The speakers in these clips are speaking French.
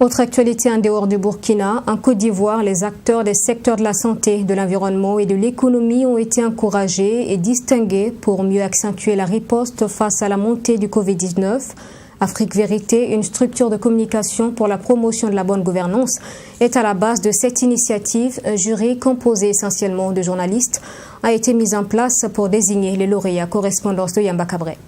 Autre actualité en dehors du Burkina, en Côte d'Ivoire, les acteurs des secteurs de la santé, de l'environnement et de l'économie ont été encouragés et distingués pour mieux accentuer la riposte face à la montée du Covid-19. Afrique Vérité, une structure de communication pour la promotion de la bonne gouvernance, est à la base de cette initiative. Un jury composé essentiellement de journalistes a été mis en place pour désigner les lauréats. Correspondance de Yamba Cabré.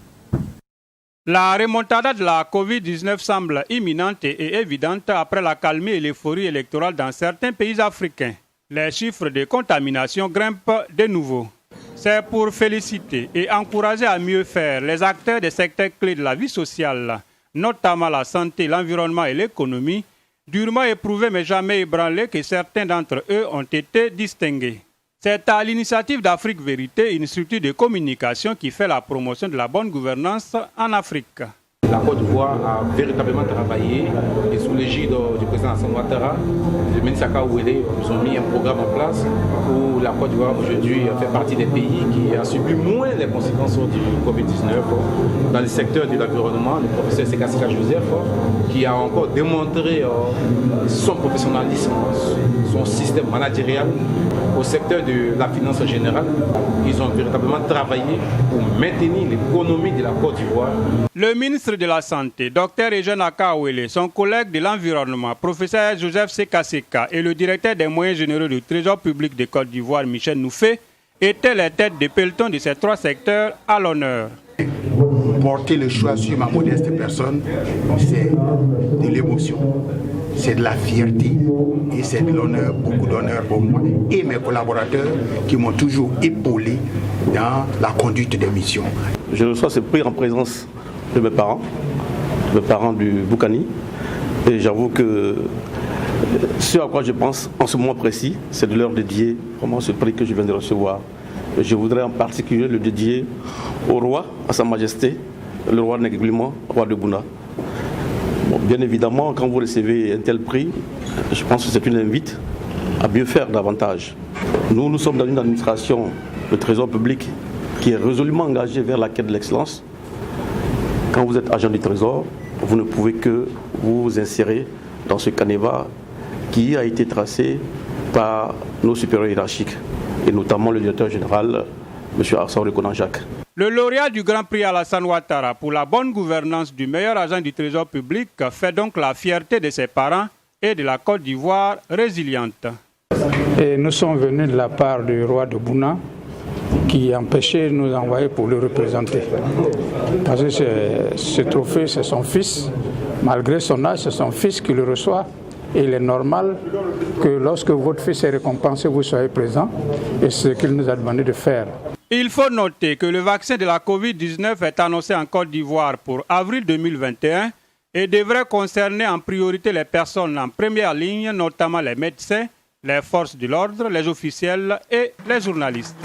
La remontada de la Covid-19 semble imminente et évidente après la calmie et l'euphorie électorale dans certains pays africains. Les chiffres de contamination grimpent de nouveau. C'est pour féliciter et encourager à mieux faire les acteurs des secteurs clés de la vie sociale, notamment la santé, l'environnement et l'économie, durement éprouvés mais jamais ébranlés, que certains d'entre eux ont été distingués. C'est à l'initiative d'Afrique Vérité, une structure de communication qui fait la promotion de la bonne gouvernance en Afrique. La Côte d'Ivoire a véritablement travaillé et sous l'égide du président Alassane Ouattara, le ministre Akaouélé, ils ont mis un programme en place où la Côte d'Ivoire aujourd'hui fait partie des pays qui a subi moins les conséquences du Covid-19 dans le secteur de l'environnement. Le professeur Sekasika Joseph qui a encore démontré son professionnalisme, son système managérial au secteur de la finance en général. Ils ont véritablement travaillé pour maintenir l'économie de la Côte d'Ivoire. Le ministre de la Santé, Dr Eugène Akaouélé, son collègue de l'environnement, professeur Joseph Sekaseka et le directeur des moyens généraux du Trésor public de Côte d'Ivoire, Michel Noufé, étaient les têtes de peloton de ces trois secteurs à l'honneur. Porter le choix sur ma modeste personne, c'est de l'émotion, c'est de la fierté et c'est de l'honneur, beaucoup d'honneur pour moi et mes collaborateurs qui m'ont toujours épaulé dans la conduite des missions. Je reçois ce prix en présence de mes parents du Boukani, et j'avoue que ce à quoi je pense en ce moment précis, c'est de leur dédier vraiment ce prix que je viens de recevoir. Et je voudrais en particulier le dédier au roi, à sa majesté, le roi Négligement, roi de Bouna. Bon, bien évidemment, quand vous recevez un tel prix, je pense que c'est une invite à mieux faire davantage. Nous sommes dans une administration, le Trésor public, qui est résolument engagée vers la quête de l'excellence. Quand vous êtes agent du Trésor, vous ne pouvez que vous insérer dans ce canevas qui a été tracé par nos supérieurs hiérarchiques, et notamment le directeur général, M. Arsène Reconnajac. Le lauréat du Grand Prix Alassane Ouattara pour la bonne gouvernance du meilleur agent du Trésor public fait donc la fierté de ses parents et de la Côte d'Ivoire résiliente. Et nous sommes venus de la part du roi de Bouna, qui empêchait de nous envoyer pour le représenter. Parce que ce trophée, c'est son fils. Malgré son âge, c'est son fils qui le reçoit. Et il est normal que lorsque votre fils est récompensé, vous soyez présent. Et c'est ce qu'il nous a demandé de faire. Il faut noter que le vaccin de la Covid-19 est annoncé en Côte d'Ivoire pour avril 2021 et devrait concerner en priorité les personnes en première ligne, notamment les médecins, les forces de l'ordre, les officiels et les journalistes.